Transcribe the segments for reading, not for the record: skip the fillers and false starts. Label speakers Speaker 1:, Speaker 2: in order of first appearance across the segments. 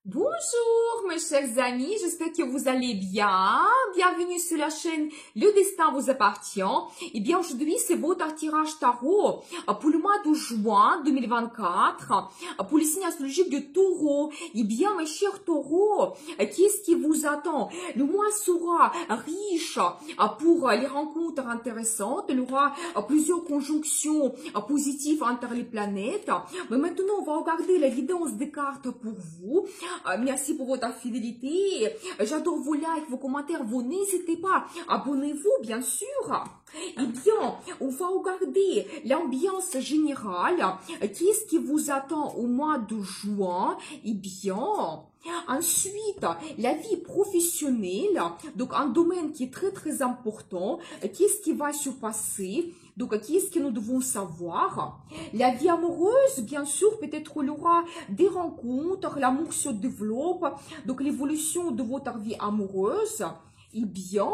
Speaker 1: Bonjour mes chers amis, j'espère que vous allez bien. Bienvenue sur la chaîne Le Destin vous appartient. Et bien aujourd'hui c'est votre tirage tarot pour le mois de juin 2024 pour les signes astrologiques de Taureau. Et bien mes chers Taureaux, qu'est-ce qui vous attend? Le mois sera riche pour les rencontres intéressantes. Il y aura plusieurs conjonctions positives entre les planètes. Mais maintenant on va regarder la guidance des cartes pour vous. Merci pour votre fidélité. J'adore vos likes, vos commentaires. Vous n'hésitez pas. Abonnez-vous, bien sûr. Eh bien, on va regarder l'ambiance générale. Qu'est-ce qui vous attend au mois de juin? Eh bien, ensuite, la vie professionnelle, donc un domaine qui est très important. Qu'est-ce qui va se passer? Donc, qu'est-ce que nous devons savoir? La vie amoureuse, bien sûr, peut-être il y aura des rencontres, l'amour se développe, donc l'évolution de votre vie amoureuse. Eh bien,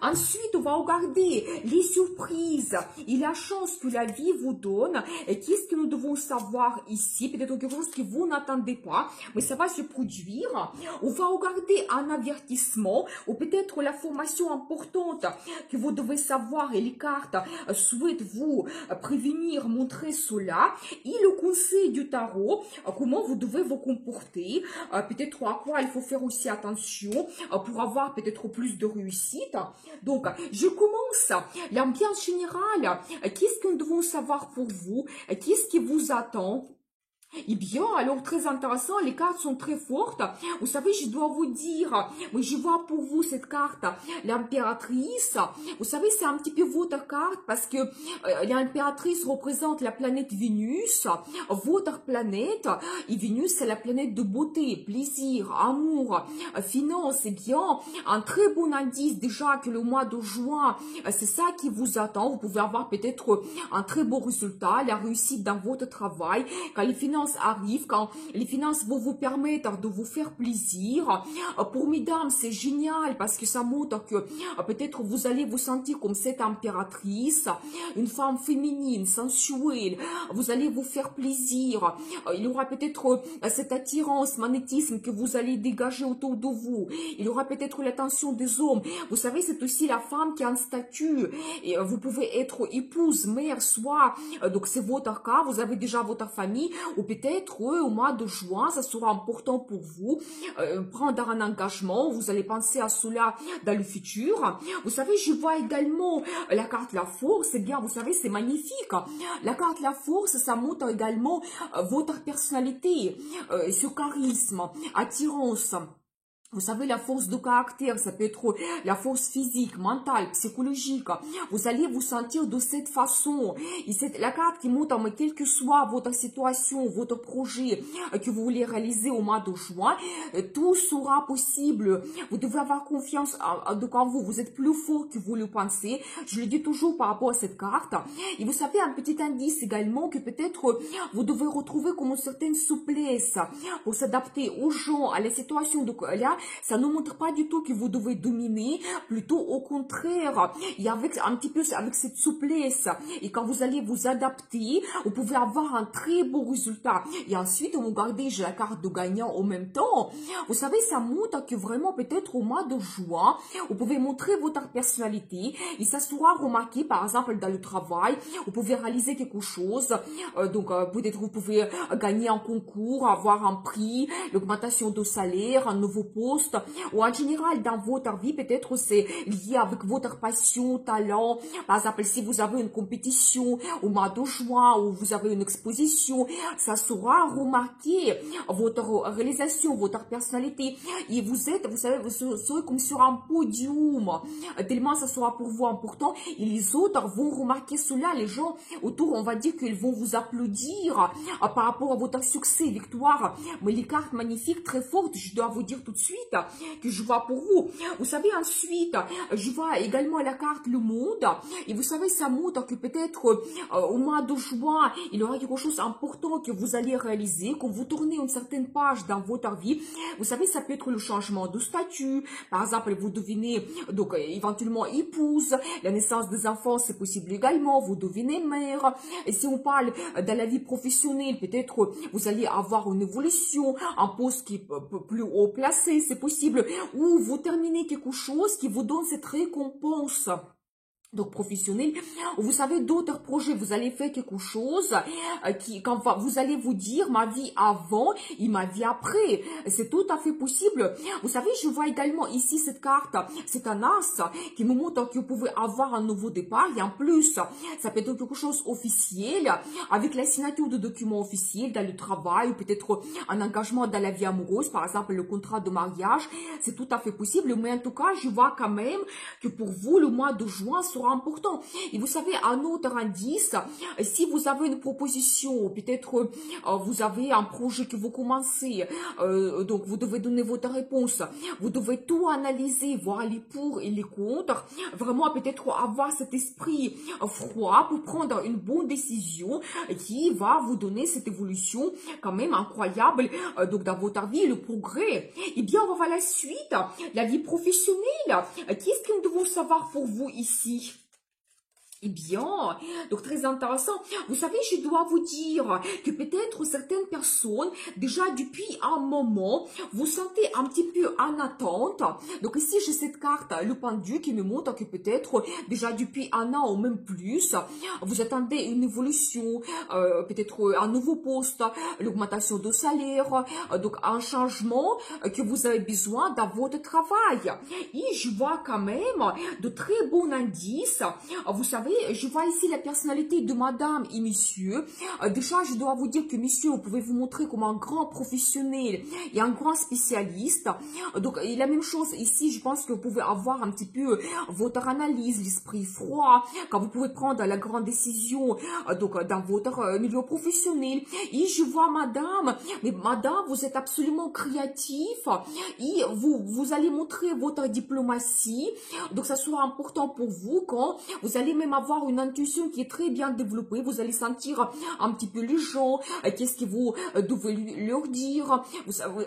Speaker 1: ensuite, on va regarder les surprises et la chance que la vie vous donne. Et qu'est-ce que nous devons savoir ici? Peut-être quelque chose que vous n'attendez pas, mais ça va se produire. On va regarder un avertissement ou peut-être la formation importante que vous devez savoir et les cartes souhaitent vous prévenir, montrer cela. Et le conseil du tarot, comment vous devez vous comporter, peut-être à quoi il faut faire aussi attention pour avoir peut-être plus de réussite. Donc, je commence l'ambiance générale. Qu'est-ce que nous devons savoir pour vous? Qu'est-ce qui vous attend? Eh bien, alors très intéressant, les cartes sont très fortes. Vous savez, je dois vous dire, mais je vois pour vous cette carte, l'impératrice. Vous savez, c'est un petit peu votre carte parce que l'impératrice représente la planète Vénus, votre planète. Et Vénus, c'est la planète de beauté, plaisir, amour, finance. Eh bien, un très bon indice déjà que le mois de juin, c'est ça qui vous attend. Vous pouvez avoir peut-être un très beau résultat, la réussite dans votre travail, quand les finances arrivent, quand les finances vont vous permettre de vous faire plaisir. Pour mesdames, c'est génial parce que ça montre que peut-être vous allez vous sentir comme cette impératrice, une femme féminine, sensuelle. Vous allez vous faire plaisir. Il y aura peut-être cette attirance, magnétisme que vous allez dégager autour de vous. Il y aura peut-être l'attention des hommes. Vous savez, c'est aussi la femme qui a un statut. Et vous pouvez être épouse, mère, soit. Donc c'est votre cas. Vous avez déjà votre famille. Ou peut-être au mois de juin, ça sera important pour vous, prendre un engagement, vous allez penser à cela dans le futur. Vous savez, je vois également la carte la force, eh bien, vous savez, c'est magnifique. La carte la force, ça montre également votre personnalité, ce charisme, attirance. Vous savez, la force de caractère, ça peut être la force physique, mentale, psychologique. Vous allez vous sentir de cette façon. Et c'est la carte qui montre, mais quelle que soit votre situation, votre projet que vous voulez réaliser au mois de juin, tout sera possible. Vous devez avoir confiance en vous. Vous êtes plus fort que vous le pensez. Je le dis toujours par rapport à cette carte. Et vous savez, un petit indice également que peut-être vous devez retrouver comme une certaine souplesse pour s'adapter aux gens, à la situation. Donc là, ça ne montre pas du tout que vous devez dominer, plutôt au contraire. Et avec un petit peu avec cette souplesse, et quand vous allez vous adapter, vous pouvez avoir un très beau résultat. Et ensuite, vous regardez, j'ai la carte de gagnant en même temps. Vous savez, ça montre que vraiment peut-être au mois de juin, vous pouvez montrer votre personnalité et ça sera remarqué, par exemple, dans le travail. Vous pouvez réaliser quelque chose. Donc, peut-être vous pouvez gagner un concours, avoir un prix, l'augmentation de salaire, un nouveau poste. Ou en général dans votre vie, peut-être c'est lié avec votre passion, talent. Par exemple, si vous avez une compétition au mois de juin ou vous avez une exposition, ça sera remarqué, votre réalisation, votre personnalité. Et vous savez, vous serez comme sur un podium, tellement ça sera pour vous important. Et les autres vont remarquer cela. Les gens autour, on va dire qu'ils vont vous applaudir par rapport à votre succès, victoire. Mais les cartes magnifiques, très fortes, je dois vous dire tout de suite, suite que je vois pour vous. Vous savez, ensuite, je vois également la carte Le Monde. Et vous savez, ça montre que peut-être au mois de juin, il y aura quelque chose d'important que vous allez réaliser, quand vous tournez une certaine page dans votre vie. Vous savez, ça peut être le changement de statut. Par exemple, vous devenez donc éventuellement épouse. La naissance des enfants, c'est possible également. Vous devenez mère. Et si on parle de la vie professionnelle, peut-être vous allez avoir une évolution, un poste qui est plus haut placé, c'est possible. Ou vous terminez quelque chose qui vous donne cette récompense. Donc professionnel, vous savez, d'autres projets, vous allez faire quelque chose quand vous allez vous dire ma vie avant et ma vie après. C'est tout à fait possible. Vous savez, je vois également ici cette carte, c'est un as qui me montre que vous pouvez avoir un nouveau départ et en plus, ça peut être quelque chose officiel avec la signature de documents officiels dans le travail ou peut-être un engagement dans la vie amoureuse, par exemple le contrat de mariage. C'est tout à fait possible, mais en tout cas, je vois quand même que pour vous, le mois de juin sera important. Et vous savez, un autre indice, si vous avez une proposition, peut-être vous avez un projet que vous commencez, donc vous devez donner votre réponse, vous devez tout analyser, voir les pour et les contre, vraiment peut-être avoir cet esprit froid pour prendre une bonne décision qui va vous donner cette évolution quand même incroyable donc dans votre vie, le progrès. Et bien, on va voir la suite, la vie professionnelle. Qu'est-ce que nous devons savoir pour vous ici? Eh bien, donc très intéressant. Vous savez, je dois vous dire que peut-être certaines personnes, déjà depuis un moment, vous sentez un petit peu en attente. Donc ici, j'ai cette carte, le pendu, qui me montre que peut-être déjà depuis un an ou même plus, vous attendez une évolution, peut-être un nouveau poste, l'augmentation de salaire, donc un changement que vous avez besoin dans votre travail. Et je vois quand même de très bons indices. Vous savez, je vois ici la personnalité de madame et monsieur. Déjà, je dois vous dire que monsieur, vous pouvez vous montrer comme un grand professionnel et un grand spécialiste. Donc, et la même chose ici, je pense que vous pouvez avoir un petit peu votre analyse, l'esprit froid, quand vous pouvez prendre la grande décision donc dans votre milieu professionnel. Et je vois madame, mais madame, vous êtes absolument créatif et vous allez montrer votre diplomatie. Donc, ça sera important pour vous quand vous allez même avoir une intuition qui est très bien développée. Vous allez sentir un petit peu les gens, qu'est-ce que vous devez leur dire.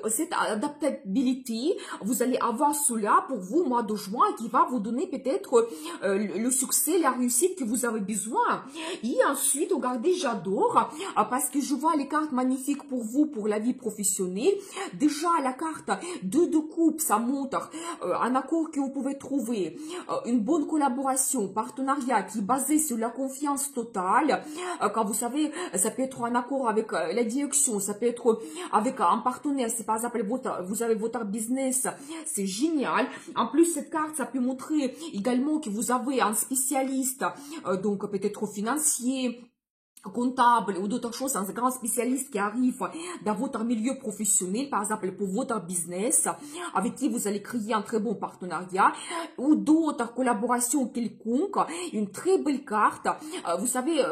Speaker 1: Cette adaptabilité, vous allez avoir cela pour vous au mois de juin qui va vous donner peut-être le succès, la réussite que vous avez besoin. Et ensuite, regardez, j'adore parce que je vois les cartes magnifiques pour vous, pour la vie professionnelle. Déjà, la carte 2 de coupe, ça montre un accord que vous pouvez trouver, une bonne collaboration, partenariat qui est basé sur la confiance totale. Quand vous savez, ça peut être un accord avec la direction, ça peut être avec un partenaire. Si par exemple vous avez votre business, c'est génial. En plus, cette carte, ça peut montrer également que vous avez un spécialiste, donc peut-être financier, comptable ou d'autres choses, un grand spécialiste qui arrive dans votre milieu professionnel, par exemple pour votre business, avec qui vous allez créer un très bon partenariat ou d'autres collaborations quelconques. Une très belle carte. Vous savez,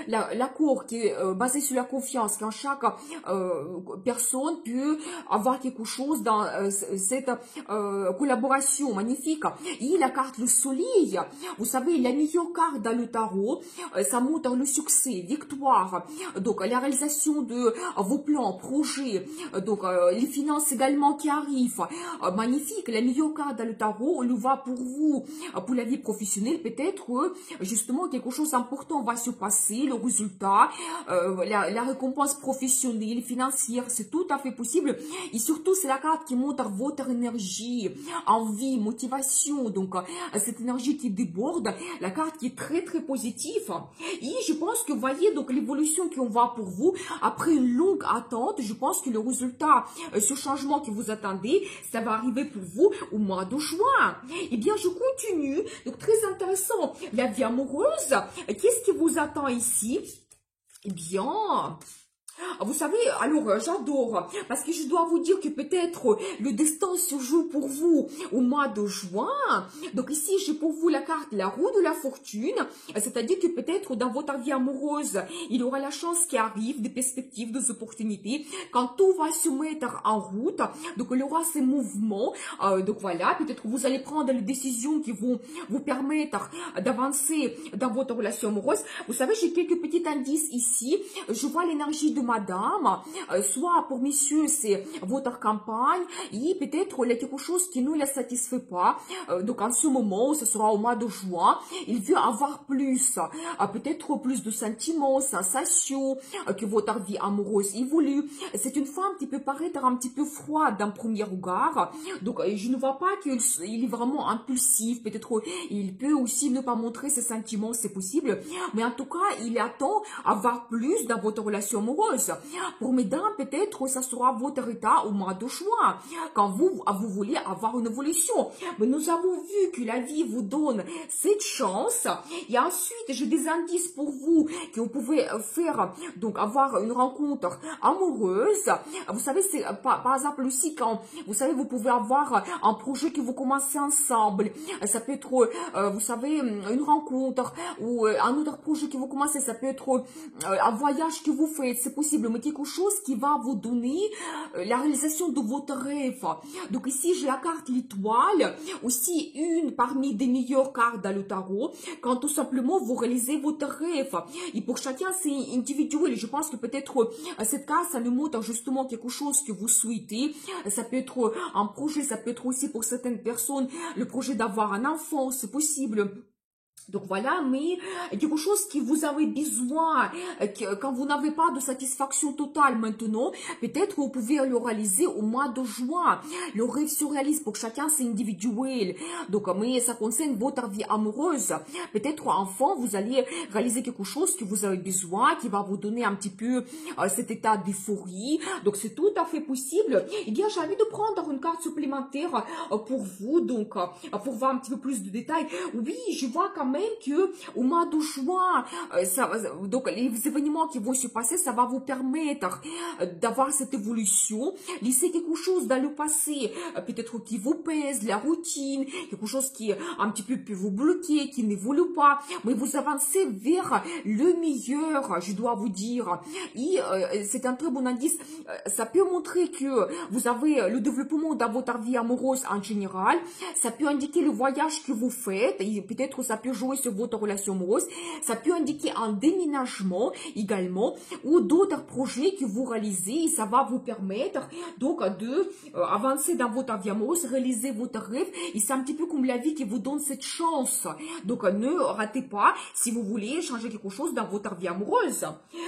Speaker 1: l'accord qui est basé sur la confiance, quand chaque personne peut avoir quelque chose dans cette collaboration magnifique. Et la carte le soleil, vous savez, la meilleure carte dans le tarot, ça montre le succès, victoire, donc la réalisation de vos plans, projets, donc les finances également qui arrivent. Magnifique, la meilleure carte dans le tarot, on le voit pour vous, pour la vie professionnelle, peut-être justement quelque chose d'important va se passer, le résultat, la récompense professionnelle, financière, c'est tout à fait possible. Et surtout, c'est la carte qui montre votre énergie, envie, motivation, donc cette énergie qui déborde, la carte qui est très très positive. Et je pense que vous voyez donc l'évolution qu'on voit pour vous après une longue attente. Je pense que le résultat, ce changement que vous attendez, ça va arriver pour vous au mois de juin. Eh bien, je continue. Donc, très intéressant. La vie amoureuse, qu'est-ce qui vous attend ici? Eh bien, Vous savez, alors j'adore, parce que je dois vous dire que peut-être le destin se joue pour vous au mois de juin. Donc ici, j'ai pour vous la carte la roue de la fortune, c'est-à-dire que peut-être dans votre vie amoureuse, il y aura la chance qui arrive, des perspectives, des opportunités, quand tout va se mettre en route, donc il y aura ces mouvements, donc voilà, peut-être vous allez prendre les décisions qui vont vous permettre d'avancer dans votre relation amoureuse. Vous savez, j'ai quelques petits indices ici, je vois l'énergie de madame, soit pour messieurs, c'est votre campagne, et peut-être il y a quelque chose qui ne la satisfait pas, donc en ce moment, ce sera au mois de juin, il veut avoir plus, peut-être plus de sentiments, sensations, que votre vie amoureuse évolue. C'est une femme qui peut paraître un petit peu froide d'un premier regard, donc je ne vois pas qu'il est vraiment impulsif, peut-être il peut aussi ne pas montrer ses sentiments, c'est possible, mais en tout cas, il attend avoir plus dans votre relation amoureuse. Pour mesdames, peut-être ça sera votre état au mois de juin, quand vous voulez avoir une évolution. Mais nous avons vu que la vie vous donne cette chance. Et ensuite, j'ai des indices pour vous que vous pouvez faire, donc avoir une rencontre amoureuse. Vous savez, c'est par exemple aussi quand, vous savez, vous pouvez avoir un projet que vous commencez ensemble. Ça peut être, vous savez, une rencontre ou un autre projet que vous commencez. Ça peut être un voyage que vous faites, c'est possible, mais quelque chose qui va vous donner la réalisation de votre rêve. Donc ici, j'ai la carte l'étoile, aussi une parmi des meilleures cartes dans le tarot, quand tout simplement vous réalisez votre rêve. Et pour chacun, c'est individuel. Je pense que peut-être cette carte, ça nous montre justement quelque chose que vous souhaitez. Ça peut être un projet, ça peut être aussi pour certaines personnes le projet d'avoir un enfant, c'est possible. Donc voilà, mais quelque chose que vous avez besoin, quand vous n'avez pas de satisfaction totale maintenant, peut-être vous pouvez le réaliser au mois de juin. Le rêve se réalise pour chacun, c'est individuel. Donc, mais ça concerne votre vie amoureuse. Peut-être enfant, vous allez réaliser quelque chose que vous avez besoin, qui va vous donner un petit peu cet état d'euphorie. Donc c'est tout à fait possible. Eh bien, j'ai envie de prendre une carte supplémentaire pour vous, donc pour voir un petit peu plus de détails. Oui, je vois quand même que au mois de juin, donc les événements qui vont se passer, ça va vous permettre d'avoir cette évolution, laisser quelque chose dans le passé, peut-être qui vous pèse, la routine, quelque chose qui un petit peu peut vous bloquer, qui n'évolue pas, mais vous avancez vers le meilleur, je dois vous dire. Et c'est un très bon indice, ça peut montrer que vous avez le développement dans votre vie amoureuse en général, ça peut indiquer le voyage que vous faites, et peut-être ça peut jouer sur votre relation amoureuse, ça peut indiquer un déménagement également, ou d'autres projets que vous réalisez, et ça va vous permettre donc de avancer dans votre vie amoureuse, réaliser votre rêve, et c'est un petit peu comme la vie qui vous donne cette chance. Donc ne ratez pas si vous voulez changer quelque chose dans votre vie amoureuse.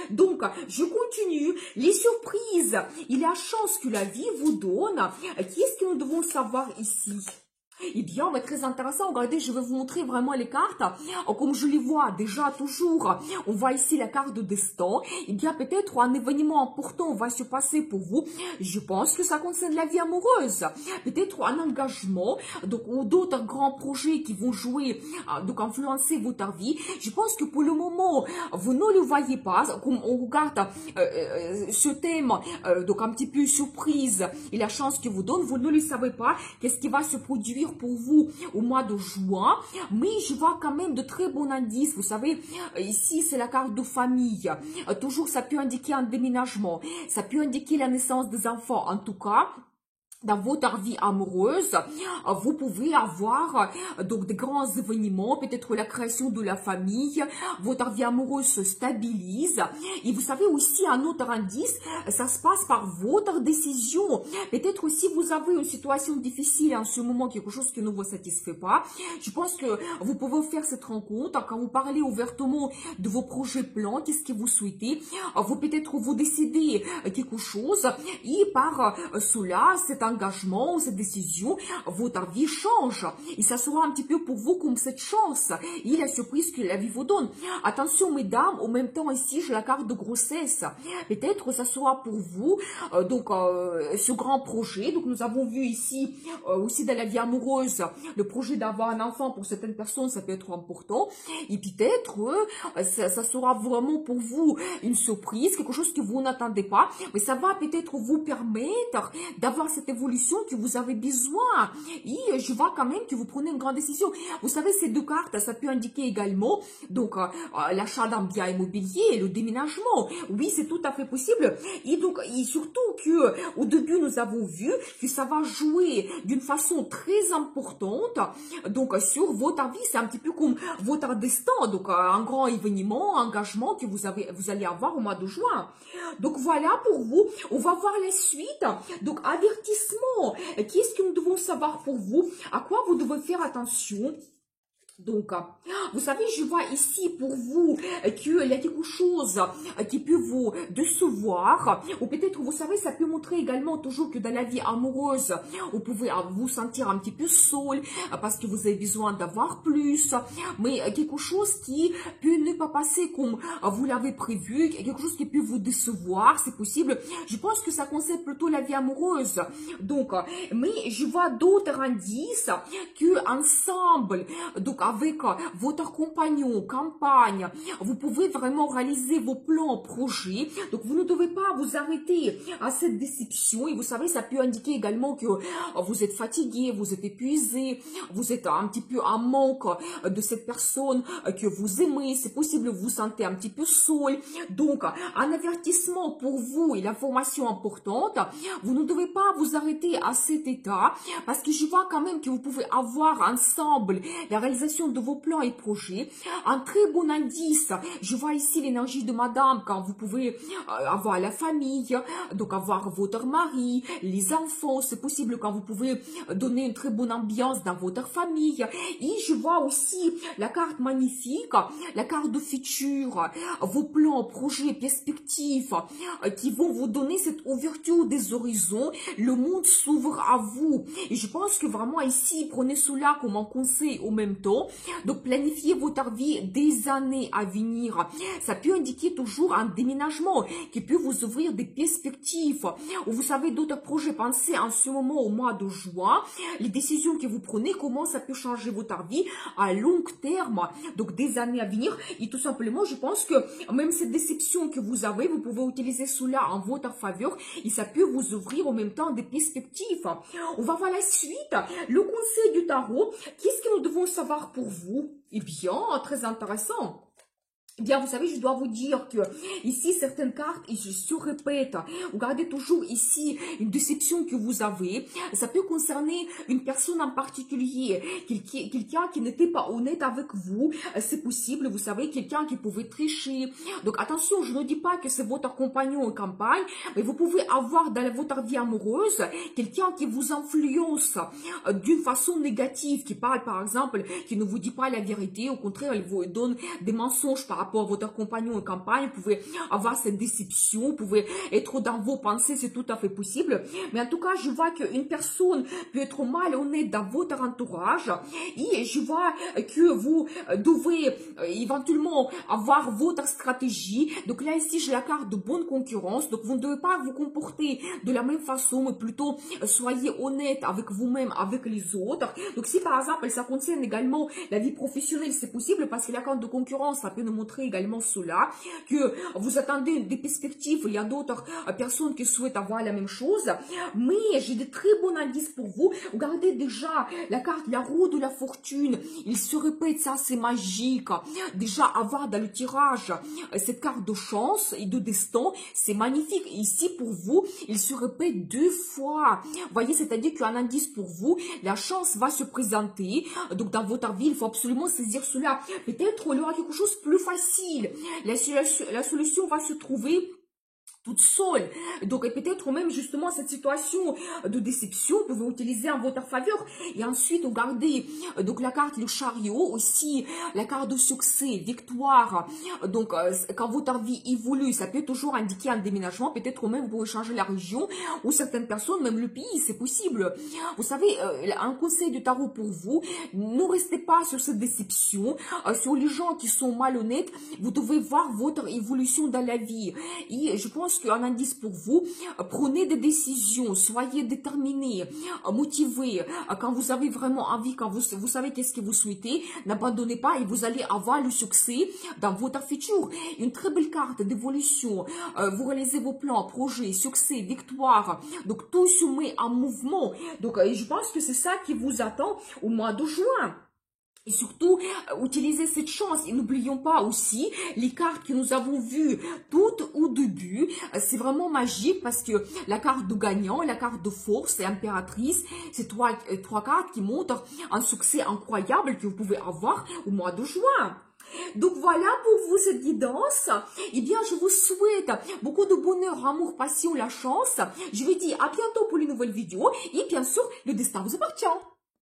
Speaker 1: Donc je continue, les surprises et la chance que la vie vous donne. Qu'est-ce que nous devons savoir ici? Eh bien, mais très intéressant. Regardez, je vais vous montrer vraiment les cartes. Comme je les vois déjà toujours, on voit ici la carte de destin. Eh bien, peut-être un événement important va se passer pour vous. Je pense que ça concerne la vie amoureuse. Peut-être un engagement, donc, ou d'autres grands projets qui vont jouer, donc influencer votre vie. Je pense que pour le moment, vous ne le voyez pas. Comme on regarde ce thème, donc un petit peu surprise et la chance que vous donne, vous ne le savez pas. Qu'est-ce qui va se produire pour vous au mois de juin, mais je vois quand même de très bons indices. Vous savez, ici c'est la carte de famille, toujours ça peut indiquer un déménagement, ça peut indiquer la naissance des enfants. En tout cas, dans votre vie amoureuse, vous pouvez avoir donc des grands événements, peut-être la création de la famille, votre vie amoureuse se stabilise. Et vous savez aussi un autre indice, ça se passe par votre décision. Peut-être aussi vous avez une situation difficile en ce moment, quelque chose qui ne vous satisfait pas. Je pense que vous pouvez faire cette rencontre quand vous parlez ouvertement de vos projets plans, qu'est-ce que vous souhaitez. Vous peut-être vous décidez quelque chose et par cela, c'est un engagement, cette décision, votre vie change. Et ça sera un petit peu pour vous comme cette chance et la surprise que la vie vous donne. Attention, mesdames, en même temps, ici, j'ai la carte de grossesse. Peut-être ça sera pour vous, ce grand projet. Donc, nous avons vu ici, aussi dans la vie amoureuse, le projet d'avoir un enfant pour certaines personnes, ça peut être important. Et peut-être, ça sera vraiment pour vous une surprise, quelque chose que vous n'attendez pas. Mais ça va peut-être vous permettre d'avoir cette évolution que vous avez besoin. Et je vois quand même que vous prenez une grande décision. Vous savez, ces deux cartes, ça peut indiquer également donc l'achat d'un bien immobilier, le déménagement. Oui, c'est tout à fait possible. Et donc, et surtout que au début, nous avons vu que ça va jouer d'une façon très importante. Donc, sur votre vie, c'est un petit peu comme votre destin. Donc, un grand événement, engagement que vous allez avoir au mois de juin. Donc, voilà pour vous. On va voir la suite. Donc, avertissement. Qu'est-ce que nous devons savoir pour vous? À quoi vous devez faire attention? Donc, vous savez, je vois ici pour vous qu'il y a quelque chose qui peut vous décevoir. Ou peut-être, vous savez, ça peut montrer également toujours que dans la vie amoureuse, vous pouvez vous sentir un petit peu seul parce que vous avez besoin d'avoir plus. Mais quelque chose qui peut ne pas passer comme vous l'avez prévu, quelque chose qui peut vous décevoir, c'est possible. Je pense que ça concerne plutôt la vie amoureuse. Donc, mais je vois d'autres indices que ensemble, donc avec votre compagnon, campagne, vous pouvez vraiment réaliser vos plans, projets. Donc, vous ne devez pas vous arrêter à cette déception. Et vous savez, ça peut indiquer également que vous êtes fatigué, vous êtes épuisé, vous êtes un petit peu en manque de cette personne que vous aimez. C'est possible que vous vous sentez un petit peu seul. Donc, un avertissement pour vous et l'information importante, vous ne devez pas vous arrêter à cet état parce que je vois quand même que vous pouvez avoir ensemble la réalisation de vos plans et projets. Un très bon indice, je vois ici l'énergie de madame quand vous pouvez avoir la famille, donc avoir votre mari, les enfants, c'est possible quand vous pouvez donner une très bonne ambiance dans votre famille. Et je vois aussi la carte magnifique, la carte de futur, vos plans, projets, perspectives qui vont vous donner cette ouverture des horizons. Le monde s'ouvre à vous. Et je pense que vraiment ici, prenez cela comme un conseil au même temps. Donc, planifiez votre vie des années à venir. Ça peut indiquer toujours un déménagement qui peut vous ouvrir des perspectives. Ou vous savez, d'autres projets, pensez en ce moment au mois de juin, les décisions que vous prenez, comment ça peut changer votre vie à long terme. Donc, des années à venir. Et tout simplement, je pense que même cette déception que vous avez, vous pouvez utiliser cela en votre faveur et ça peut vous ouvrir en même temps des perspectives. On va voir la suite. Le conseil du tarot. Qu'est-ce que nous devons savoir pour vous? Eh bien, très intéressant. Eh bien, vous savez, je dois vous dire que ici, certaines cartes, et je surrépète, regardez toujours ici une déception que vous avez. Ça peut concerner une personne en particulier, quelqu'un qui n'était pas honnête avec vous. C'est possible, vous savez, quelqu'un qui pouvait tricher. Donc, attention, je ne dis pas que c'est votre compagnon en campagne, mais vous pouvez avoir dans votre vie amoureuse quelqu'un qui vous influence d'une façon négative, qui parle, par exemple, qui ne vous dit pas la vérité. Au contraire, il vous donne des mensonges par rapport à votre compagnon en campagne. Vous pouvez avoir cette déception, vous pouvez être dans vos pensées, c'est tout à fait possible. Mais en tout cas, je vois qu'une personne peut être malhonnête dans votre entourage et je vois que vous devez éventuellement avoir votre stratégie. Donc là, ici, j'ai la carte de bonne concurrence. Donc, vous ne devez pas vous comporter de la même façon, mais plutôt soyez honnête avec vous-même, avec les autres. Donc, si par exemple, ça concerne également la vie professionnelle, c'est possible parce que la carte de concurrence, ça peut nous montrer également cela, que vous attendez des perspectives, il y a d'autres personnes qui souhaitent avoir la même chose, mais j'ai de très bons indices pour vous. Regardez déjà la carte, la roue de la fortune, il se répète, ça c'est magique. Déjà avoir dans le tirage cette carte de chance et de destin, c'est magnifique. Ici pour vous, il se répète 2 fois. Vous voyez, c'est-à-dire qu'il y a un indice pour vous, la chance va se présenter, donc dans votre vie, il faut absolument saisir cela. Peut-être il y aura quelque chose de plus facile. La solution va se trouver toute seule. Donc, et peut-être même justement cette situation de déception, vous pouvez utiliser en votre faveur. Et ensuite, regardez, donc la carte le chariot, aussi la carte de succès, victoire. Donc, quand votre vie évolue, ça peut toujours indiquer un déménagement. Peut-être même vous pouvez changer la région ou certaines personnes, même le pays, c'est possible. Vous savez, un conseil de tarot pour vous, ne restez pas sur cette déception, sur les gens qui sont malhonnêtes. Vous devez voir votre évolution dans la vie. Et je pense qu'un indice pour vous, prenez des décisions, soyez déterminés, motivés. Quand vous avez vraiment envie, quand vous savez qu'est-ce que vous souhaitez, n'abandonnez pas et vous allez avoir le succès dans votre futur. Une très belle carte d'évolution. Vous réalisez vos plans, projets, succès, victoire. Donc tout se met en mouvement. Donc je pense que c'est ça qui vous attend au mois de juin. Et surtout, utilisez cette chance. Et n'oublions pas aussi les cartes que nous avons vues toutes au début. C'est vraiment magique parce que la carte de gagnant, la carte de force et impératrice, c'est trois cartes qui montrent un succès incroyable que vous pouvez avoir au mois de juin. Donc voilà pour vous cette guidance. Eh bien, je vous souhaite beaucoup de bonheur, amour, passion, la chance. Je vous dis à bientôt pour les nouvelles vidéos. Et bien sûr, le destin vous appartient.